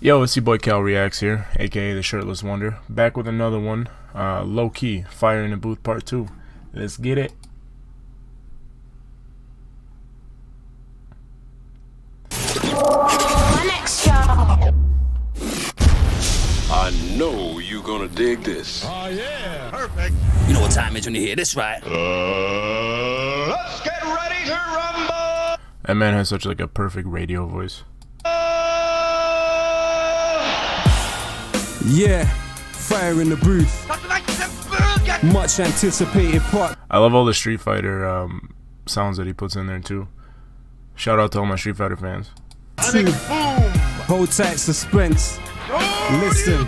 Yo, it's your boy Cal Reacts here, aka the Shirtless Wonder, back with another one. Lowkey, Fire in the Booth Part 2. Let's get it. I know you're gonna dig this. Oh yeah, perfect. You know what time it is when you hear this, right? Let's get ready to rumble. That man has such like a perfect radio voice. Yeah, Fire in the Booth. Much anticipated part. I love all the Street Fighter sounds that he puts in there too. Shout out to all my Street Fighter fans. Two. Hold tight, suspense. Listen,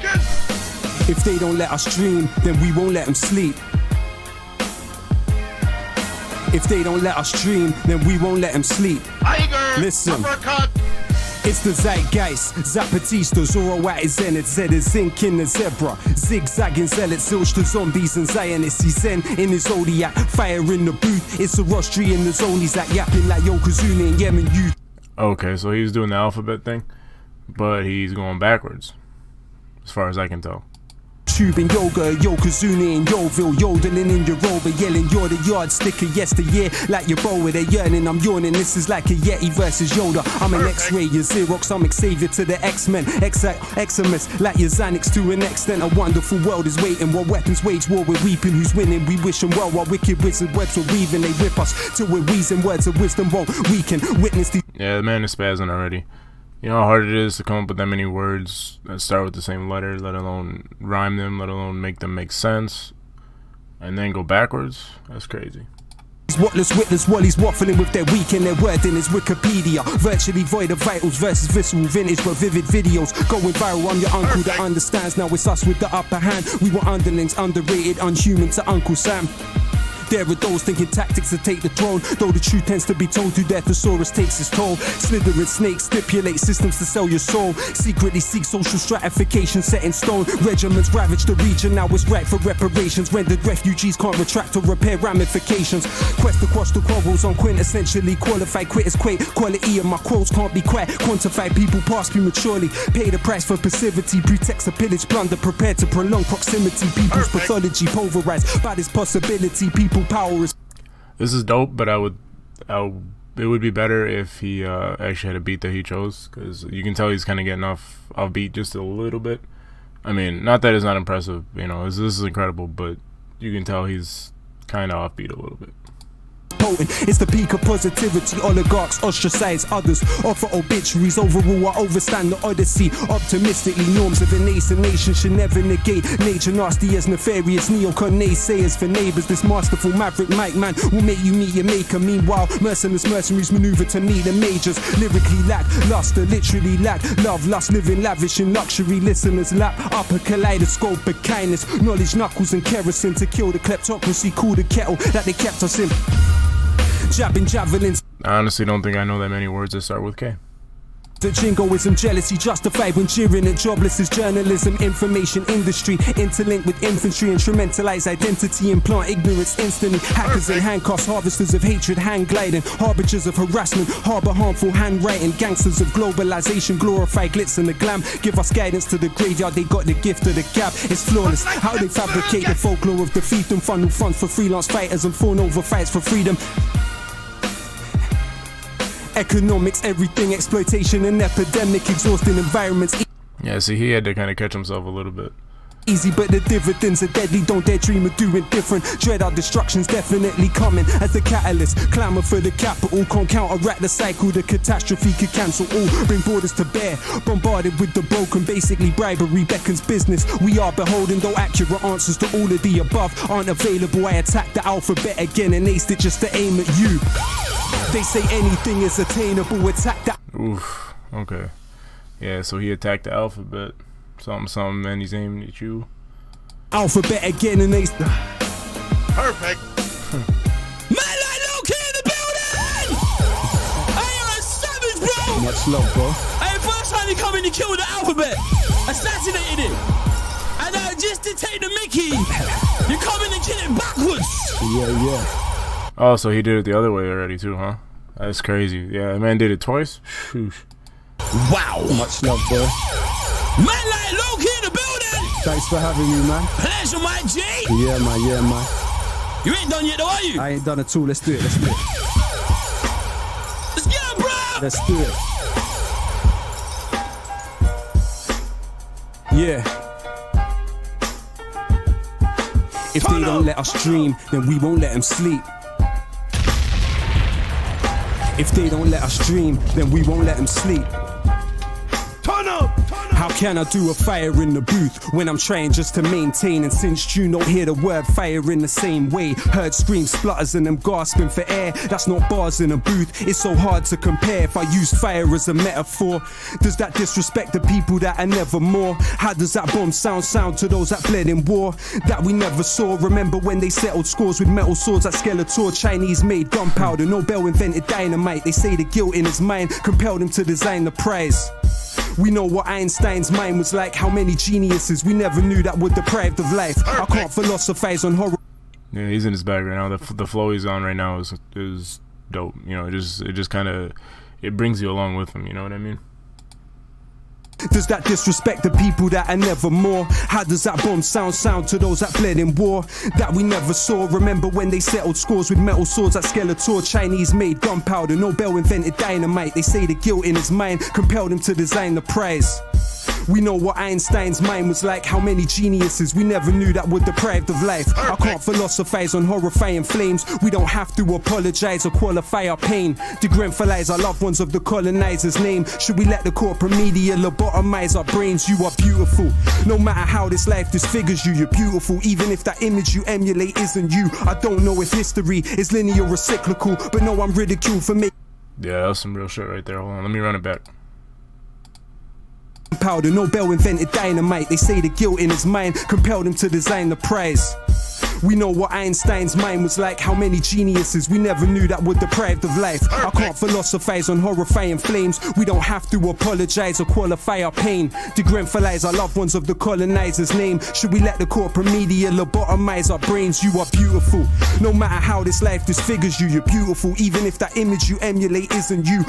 if they don't let us dream, then we won't let them sleep. If they don't let us dream, then we won't let them sleep. Listen. It's the zeitgeist, Zapatista, Zorro at his zenith, Zed is zinc in the zebra, zigzagging zealots, zilch to zombies and Zionists, he's zen in his zodiac, fire in the booth, it's a rostry in the zone, he's like yapping like Yokozuna and Yemen youth. Okay, so he's doing the alphabet thing, but he's going backwards, as far as I can tell. Tubing yoga, Yokozuna in Yoville, yodeling in your rover, yelling you're the yardstick of yesteryear, like your bow with a yearning, I'm yawning, this is like a Yeti versus Yoda, I'm an X-ray, you're Xerox, I'm Xavier to the X-Men, Eximus, like your Xanax to an extent, a wonderful world is waiting, while weapons wage war, we're weeping, who's winning, we wish them well, while wicked wizard webs are weaving, they whip us, till we're wheezing, words of wisdom won't weaken, witness the— Yeah, the man is spazzing already. You know how hard it is to come up with that many words that start with the same letter, let alone rhyme them, let alone make them make sense, and then go backwards? That's crazy. Whatless witless while he's waffling with their weekend, their word in his Wikipedia, virtually void of vitals versus visceral vintage but vivid videos, going viral. I'm your uncle that understands, now it's us with the upper hand, we were underlings, underrated, unhuman to Uncle Sam. There are those thinking tactics to take the throne, though the truth tends to be told through their thesaurus takes its toll. Slithering snakes stipulate systems to sell your soul, secretly seek social stratification set in stone. Regiments ravage the region, now it's right for reparations, rendered refugees can't retract or repair ramifications. Quest across the quarrels on quintessentially qualified critters quake, quality of my quotes can't be quite quantified, people pass prematurely, pay the price for passivity, pretext of pillage plunder, prepared to prolong proximity, people's pathology pulverized by this possibility, people power is— This is dope, but it would be better if he actually had a beat that he chose, because you can tell he's kind of getting off beat just a little bit. I mean, not that it's not impressive, you know, this is incredible, but you can tell he's kind of offbeat a little bit. Potent. It's the peak of positivity, oligarchs ostracize others, offer obituaries, overall I overstand the odyssey, optimistically norms of a nascent nation should never negate nature, nasty as nefarious neocon naysayers for neighbors, this masterful maverick mic man will make you meet your maker, meanwhile mercenaries maneuver to meet the majors, lyrically lack luster, literally lack love, lust, living lavish in luxury, listeners lap up a kaleidoscope of kindness, knowledge, knuckles and kerosene to kill the kleptocracy, cool the kettle that they kept us in. Jabbing javelins. I honestly don't think I know that many words that start with K. The jingoism, jealousy justified when cheering at jobless is journalism, information industry, interlinked with infantry, instrumentalize identity, implant ignorance instantly, hackers in handcuffs, harvesters of hatred, hang gliding, harbingers of harassment, harbor harmful handwriting, gangsters of globalization, glorify glitz and the glam, give us guidance to the graveyard, they got the gift of the gap, it's flawless, how they fabricate the folklore of defeat and funnel funds for freelance fighters and fawn over fights for freedom. Economics, everything, exploitation and epidemic, exhausting environments. Yeah, see, he had to kind of catch himself a little bit. Easy, but the dividends are deadly, don't dare dream of doing different. Dread our destruction's definitely coming as the catalyst. Clamour for the capital, can't counteract the cycle, the catastrophe could cancel all, bring borders to bear. Bombarded with the broken, basically bribery beckons business. We are beholden, though accurate answers to all of the above aren't available. I attack the alphabet again and aced it just to aim at you. They say anything is attainable, attack that. Oof, okay. Yeah, so he attacked the alphabet. Something, and he's aiming at you. Alphabet again and they— Perfect. Man like Lowkey in the building! Hey, you're a savage, bro! Much love, bro. Hey, first time you come in, you killed the alphabet, assassinated it, and just to take the mickey, you come in and kill it backwards. Yeah. Oh, so he did it the other way already too, huh? That's crazy. Yeah, the man did it twice. Shoosh. Wow. Much love, bro. Man like Lowkey in the building. Thanks for having me, man. Pleasure, my G. Yeah, man, yeah, man. You ain't done yet, though, are you? I ain't done at all. Let's do it, let's do it. Let's get it, bro. Let's do it. Yeah. If they don't let us dream, then we won't let them sleep. If they don't let us dream, then we won't let them sleep. Turn up! How can I do a fire in the booth when I'm trying just to maintain? And since you don't hear the word fire in the same way, heard screams, splutters and them gasping for air. That's not bars in a booth, it's so hard to compare. If I use fire as a metaphor, does that disrespect the people that are never more? How does that bomb sound to those that bled in war that we never saw? Remember when they settled scores with metal swords at Skeletor? Chinese made gunpowder, Nobel invented dynamite. They say the guilt in his mind compelled him to design the prize. We know what Einstein's mind was like, how many geniuses we never knew that were deprived of life. I can't philosophize on horror. Yeah, he's in his bag right now. The flow he's on right now is dope. You know, it just kind of, it brings you along with him. You know what I mean? Does that disrespect the people that are never more? How does that bomb sound to those that bled in war that we never saw? Remember when they settled scores with metal swords at Skeletor? Chinese made gunpowder, Nobel invented dynamite. They say the guilt in his mind compelled him to design the prize. We know what Einstein's mind was like, how many geniuses we never knew that were deprived of life. I can't philosophize on horrifying flames. We don't have to apologize or qualify our pain. Degrentialize our loved ones of the colonizer's name. Should we let the corporate media lobotomize our brains? You are beautiful. No matter how this life disfigures you, you're beautiful. Even if that image you emulate isn't you. I don't know if history is linear or cyclical, but no, I'm ridiculed for making. Yeah, that was some real shit right there. Hold on, let me run it back. Powder, Nobel invented dynamite. They say the guilt in his mind compelled him to design the prize. We know what Einstein's mind was like, how many geniuses we never knew that were deprived of life. I can't philosophize on horrifying flames. We don't have to apologize or qualify our pain. Degrentialize our loved ones of the colonizer's name. Should we let the corporate media lobotomize our brains? You are beautiful. No matter how this life disfigures you, you're beautiful. Even if that image you emulate isn't you.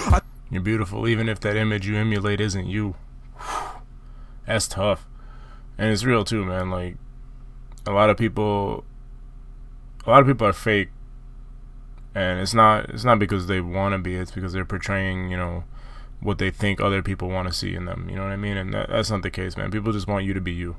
You're beautiful, even if that image you emulate isn't you. That's tough, and it's real too, man. Like a lot of people are fake, and it's not because they want to be. It's because they're portraying, you know, what they think other people want to see in them. You know what I mean? And that's not the case, man. People just want you to be you.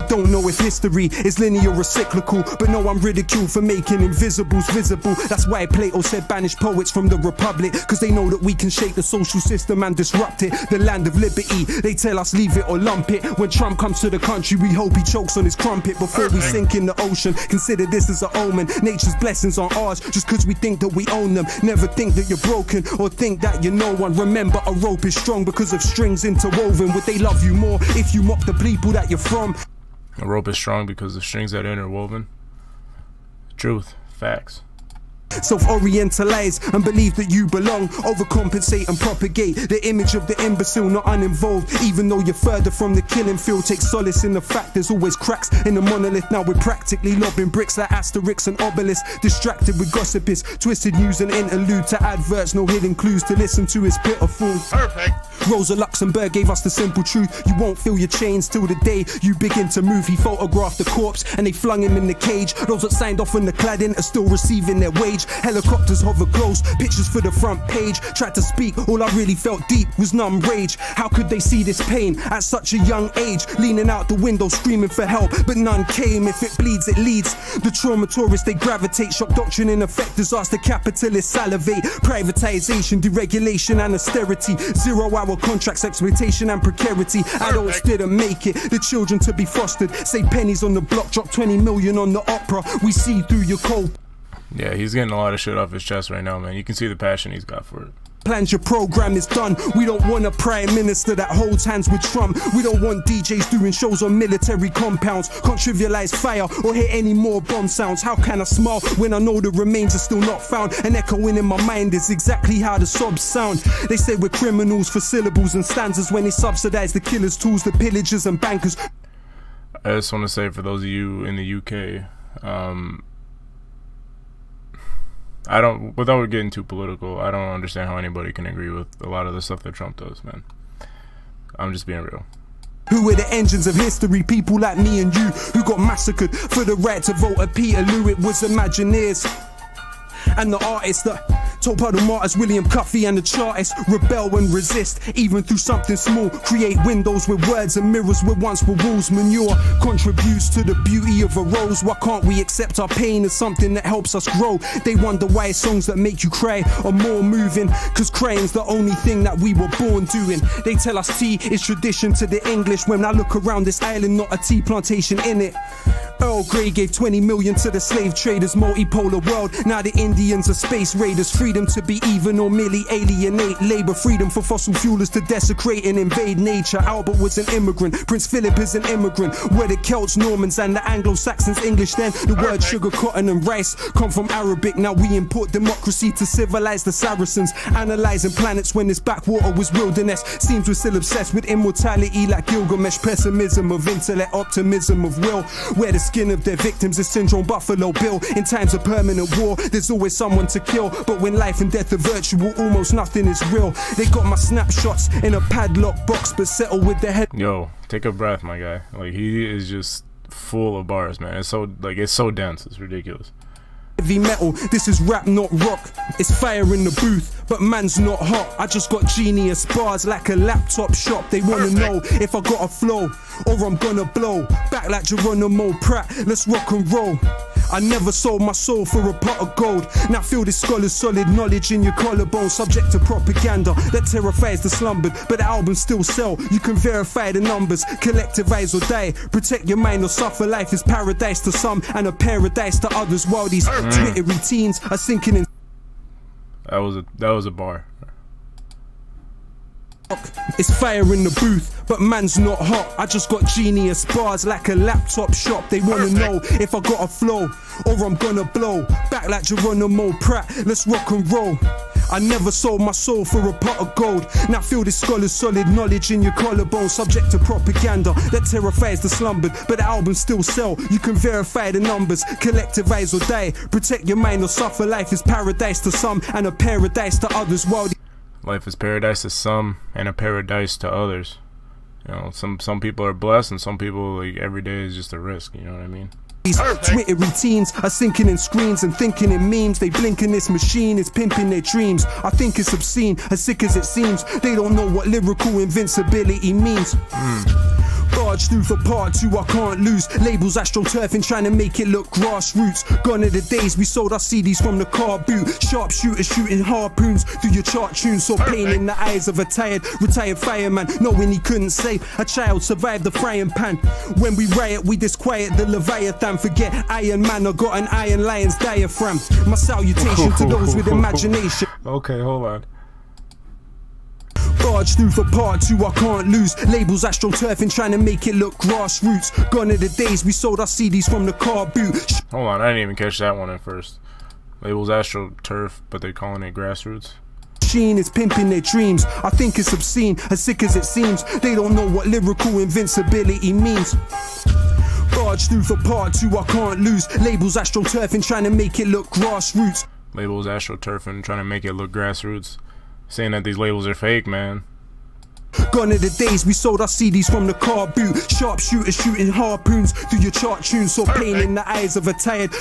Don't know if history is linear or cyclical, but no, I'm ridiculed for making invisibles visible. That's why Plato said banish poets from the Republic, cause they know that we can shake the social system and disrupt it. The land of liberty, they tell us leave it or lump it. When Trump comes to the country, we hope he chokes on his crumpet before we sink in the ocean. Consider this as an omen. Nature's blessings aren't ours just cause we think that we own them. Never think that you're broken or think that you're no one. Remember, a rope is strong because of strings interwoven. Would they love you more if you mock the people that you're from? A rope is strong because the strings that are interwoven. Truth. Facts. Self-orientalize and believe that you belong. Overcompensate and propagate the image of the imbecile, not uninvolved. Even though you're further from the killing field, take solace in the fact there's always cracks in the monolith. Now we're practically lobbing bricks like Asterix and Obelisk. Distracted with gossipists, twisted news and interlude to adverts. No hidden clues to listen to is pitiful. Perfect. Rosa Luxemburg gave us the simple truth. You won't feel your chains till the day you begin to move. He photographed the corpse and they flung him in the cage. Those that signed off on the cladding are still receiving their wage. Helicopters hover close, pictures for the front page. Tried to speak, all I really felt deep was numb rage. How could they see this pain at such a young age? Leaning out the window screaming for help, but none came. If it bleeds, it leads. The trauma tourists, they gravitate. Shock doctrine in effect, disaster capitalists salivate. Privatization, deregulation and austerity. 0-hour contracts, exploitation and precarity. Adults didn't make it, the children to be fostered. Save pennies on the block, drop 20 million on the opera. We see through your cold. Yeah, he's getting a lot of shit off his chest right now, man. You can see the passion he's got for it. Plans, your program is done. We don't want a prime minister that holds hands with Trump. We don't want DJs doing shows on military compounds. Can't trivialize fire or hear any more bomb sounds. How can I smile when I know the remains are still not found? And echoing in my mind is exactly how the sobs sound. They say we're criminals for syllables and stanzas when they subsidize the killers' tools, the pillagers and bankers. I just want to say, for those of you in the UK, I don't, without getting too political, I don't understand how anybody can agree with a lot of the stuff that Trump does, man. I'm just being real. Who are the engines of history? People like me and you who got massacred for the right to vote at Peterloo. It was Imagineers and the artists that told puddle martyrs, William Cuffy and the chartists, rebel and resist, even through something small. Create windows with words and mirrors where once were walls. Manure contributes to the beauty of a rose. Why can't we accept our pain as something that helps us grow? They wonder why songs that make you cry are more moving, cause crying's the only thing that we were born doing. They tell us tea is tradition to the English. When I look around this island, not a tea plantation in it. Earl Grey gave 20 million to the slave traders, multipolar world. Now the Indians are space raiders. Freedom to be even or merely alienate labor. Freedom for fossil fuelers to desecrate and invade nature. Albert was an immigrant, Prince Philip is an immigrant. Where the Celts, Normans and the Anglo-Saxons English then. The word sugar, cotton and rice come from Arabic. Now we import democracy to civilize the Saracens. Analyzing planets when this backwater was wilderness. Seems we're still obsessed with immortality like Gilgamesh. Pessimism of intellect, optimism of will. Where the skin of their victims is syndrome Buffalo Bill. In times of permanent war, there's always someone to kill. But when life and death are virtual, almost nothing is real. They got my snapshots in a padlock box, but settle with their head. Yo, take a breath, my guy. Like, he is just full of bars, man. It's so, like, it's so dense. It's ridiculous. Heavy metal, this is rap, not rock. It's fire in the booth, but man's not hot. I just got genius bars like a laptop shop. They wanna know if I got a flow or I'm gonna blow back like Geronimo Pratt. Let's rock and roll. I never sold my soul for a pot of gold. Now feel this scholar's solid knowledge in your collarbone. Subject to propaganda that terrifies the slumbered, but the albums still sell. You can verify the numbers. Collectivize or die. Protect your mind or suffer. Life is paradise to some and a paradise to others. While these twittery teens are sinking in. That was a bar. It's fire in the booth, but man's not hot. I just got genius bars like a laptop shop. They wanna know if I got a flow or I'm gonna blow back like Geronimo Pratt. Let's rock and roll. I never sold my soul for a pot of gold. Now feel this scholar's solid knowledge in your collarbone. Subject to propaganda that terrifies the slumbered, but the albums still sell. You can verify the numbers. Collectivize or die. Protect your mind or suffer. Life is paradise to some and a paradise to others. While life is paradise to some and a paradise to others. You know, some people are blessed and some people, like, every day is just a risk. You know what I mean? these twittery teens are sinking in screens and thinking in memes. They blink in this machine, it's pimping their dreams. I think it's obscene, as sick as it seems. They don't know what lyrical invincibility means. Barge through for part 2, I can't lose. Labels astroturfing, trying to make it look grassroots. Gone are the days we sold our CDs from the car boot. Sharpshooters shooting harpoons through your chart tunes. Saw pain in the eyes of a retired fireman, knowing he couldn't say a child survived the frying pan. When we riot, we disquiet the Leviathan. Forget Iron Man, I got an Iron Lion's diaphragm. My salutation to those with imagination. Okay, hold on. Barge through for part 2, I can't lose. Labels astroturfing, trying to make it look grassroots. Gone are the days we sold our CDs from the car boot. Hold on, I didn't even catch that one at first. Labels astroturf, but they're calling it grassroots. Machine is pimping their dreams. I think it's obscene, as sick as it seems. They don't know what lyrical invincibility means. Barge through for part 2, I can't lose. Labels astroturfing, trying to make it look grassroots. Labels astroturfing, trying to make it look grassroots. Saying that these labels are fake, man. Gone are the days we sold our CDs from the car boot. Sharpshooters shooting harpoons through your chart tunes. Saw pain in the eyes of a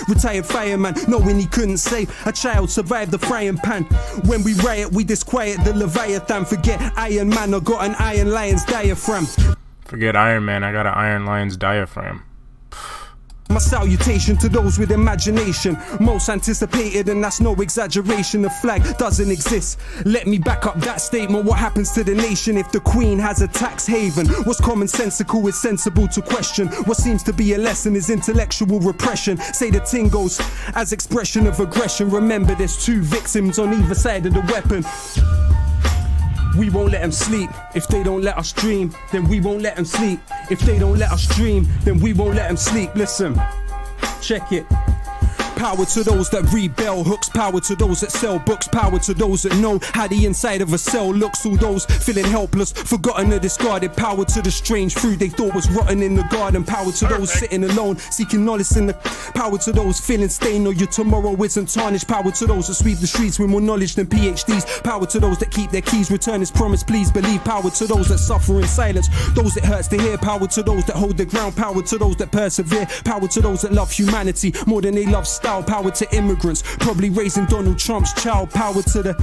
retired fireman, knowing he couldn't say a child survived the frying pan. When we riot, we disquiet the Leviathan. Forget Iron Man, I got an Iron Lion's diaphragm. Forget Iron Man, I got an Iron Lion's diaphragm. My salutation to those with imagination. Most anticipated, and that's no exaggeration. The flag doesn't exist. Let me back up that statement. What happens to the nation if the Queen has a tax haven? What's commonsensical is sensible to question. What seems to be a lesson is intellectual repression. Say the ting goes as expression of aggression. Remember, there's 2 victims on either side of the weapon. We won't let them sleep. If they don't let us dream, then we won't let them sleep. If they don't let us dream, then we won't let them sleep. Listen, check it. Power to those that read bell hooks, power to those that sell books, power to those that know how the inside of a cell looks. All those feeling helpless, forgotten or discarded. Power to the strange fruit they thought was rotten in the garden. Power to those sitting alone, seeking knowledge in the. Power to those feeling stained or your tomorrow isn't tarnished. Power to those that sweep the streets with more knowledge than PhDs. Power to those that keep their keys, return as promised, please believe. Power to those that suffer in silence, those it hurts to hear. Power to those that hold their ground, power to those that persevere. Power to those that love humanity more than they love style. Power to immigrants, probably raising Donald Trump's child. Power to the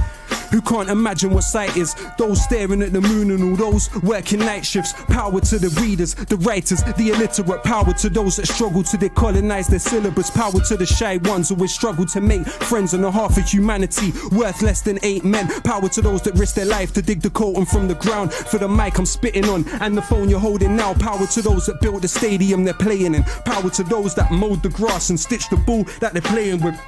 who can't imagine what sight is, those staring at the moon and all those working night shifts. Power to the readers, the writers, the illiterate. Power to those that struggle to decolonize their syllabus. Power to the shy ones who always struggle to make friends on the half of humanity worth less than 8 men. Power to those that risk their life to dig the coltan from the ground for the mic I'm spitting on and the phone you're holding now. Power to those that built the stadium they're playing in. Power to those that mowed the grass and stitched the ball that they're playing with.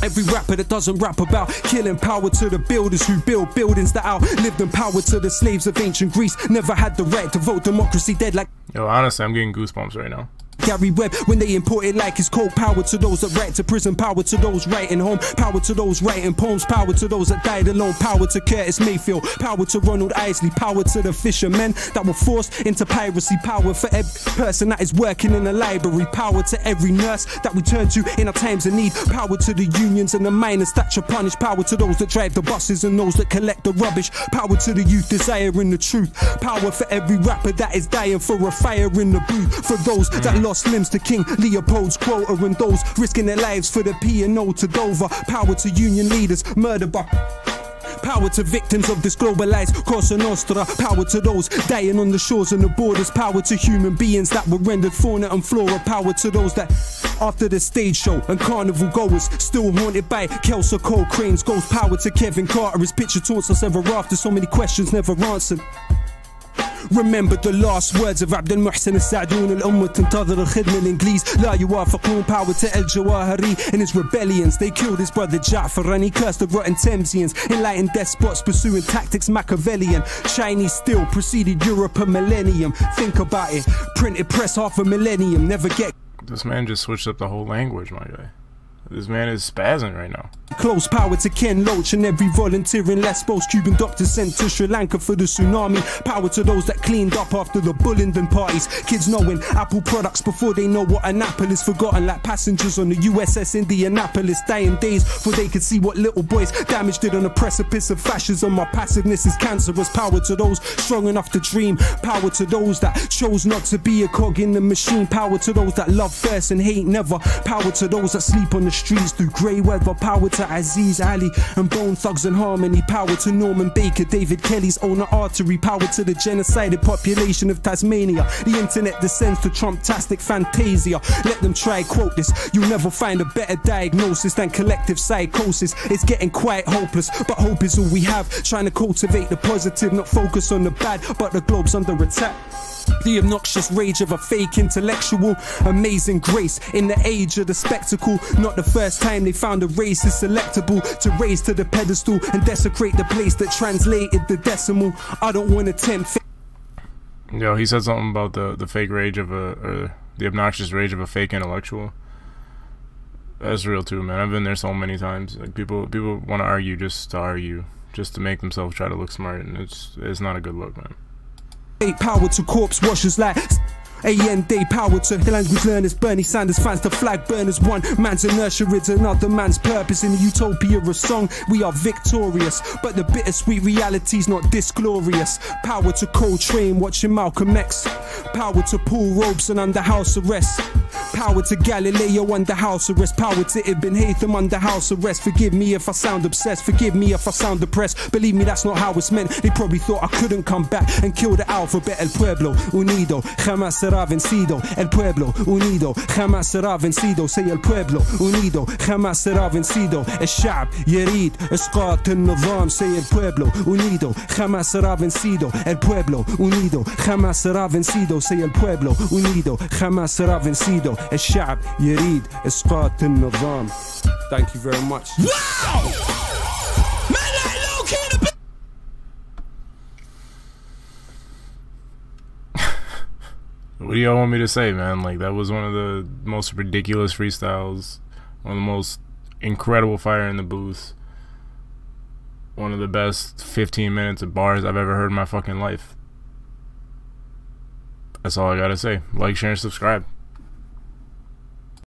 Every rapper that doesn't rap about killing. Power to the builders who build buildings that outlived them. Power to the slaves of ancient Greece, never had the right to vote. Democracy dead like. Yo, honestly, I'm getting goosebumps right now. Gary Webb when they import it like it's cold. Power to those that write to prison, power to those writing home, power to those writing poems, power to those that died alone, power to Curtis Mayfield, power to Ronald Isley, power to the fishermen that were forced into piracy, power for every person that is working in a library, power to every nurse that we turn to in our times of need, power to the unions and the miners that should punish, power to those that drive the buses and those that collect the rubbish, power to the youth desiring the truth, power for every rapper that is dying for a fire in the booth, for those that lost limbs to King Leopold's quota and those risking their lives for the P&O to Dover. Power to union leaders murdered by. Power to victims of this globalized Cosa Nostra. Power to those dying on the shores and the borders. Power to human beings that were rendered fauna and flora. Power to those that after the stage show and carnival goers still haunted by Kelso Cole Crane's ghost. Power to Kevin Carter, his picture taunts us ever after. So many questions never answered. Remember the last words of عبد المحسن السعدون الأمة تنتظر الخدمة الإنجليز لا يوافقون. Power to El Jawahiri and his rebellions. They killed his brother Ja'far and he cursed the rotten Thamesians. Enlightened despots pursuing tactics Machiavellian. Chinese still preceded Europe a millennium. Think about it. Printed press half a millennium. Never get. This man just switched up the whole language, my guy. This man is spazzing right now. Close. Power to Ken Loach and every volunteer in Lesbos. Cuban doctors sent to Sri Lanka for the tsunami. Power to those that cleaned up after the Bullingdon parties. Kids knowing Apple products before they know what an apple is. Forgotten like passengers on the USS Indianapolis. Dying days before they could see what little boys damage did on the precipice of fascism. My passiveness is cancerous. Power to those strong enough to dream. Power to those that chose not to be a cog in the machine. Power to those that love first and hate never. Power to those that sleep on the streets through grey weather. Power to Aziz Ali and Bone Thugs and Harmony. Power to Norman Baker, David Kelly's owner artery. Power to the genocided population of Tasmania. The internet descends to Trump-tastic fantasia. Let them try quote this. You'll never find a better diagnosis than collective psychosis. It's getting quite hopeless, but hope is all we have. Trying to cultivate the positive, not focus on the bad, but the globe's under attack. The obnoxious rage of a fake intellectual. Amazing grace in the age of the spectacle. Not the first time they found a race is selectable to raise to the pedestal and desecrate the place that translated the decimal. I don't want to tempt. Yo, he said something about the fake rage of or the obnoxious rage of a fake intellectual. That's real too, man. I've been there so many times. Like people want to argue just to argue, just to make themselves try to look smart, and it's not a good look, man. Power to corpse washers like AM Day. Power to language learners, Bernie Sanders fans to flag burners. One man's inertia is another man's purpose. In the utopia of song we are victorious, but the bittersweet reality's not this glorious. Power to Coltrane watching Malcolm X. Power to Paul Robeson under house arrest. Power to Galileo under house arrest. Power to Ibn Haytham under house arrest. Forgive me if I sound obsessed, forgive me if I sound depressed. Believe me, that's not how it's meant. They probably thought I couldn't come back and kill the alphabet. El pueblo unido jamás será vencido. El pueblo unido jamás será vencido. Say el pueblo unido jamás será vencido. الشعب يريد إسقاط النظام. Say el pueblo unido jamás será vencido. El pueblo unido jamás será vencido. Say el pueblo unido jamás será vencido. الشعب يريد إسقاط النظام. Thank you very much. Wow! Man like Lowkey in the What do y'all want me to say, man? Like, that was one of the most ridiculous freestyles One of the most incredible fire in the booth. One of the best 15 minutes of bars I've ever heard in my fucking life. That's all I gotta say. Like, share, and subscribe.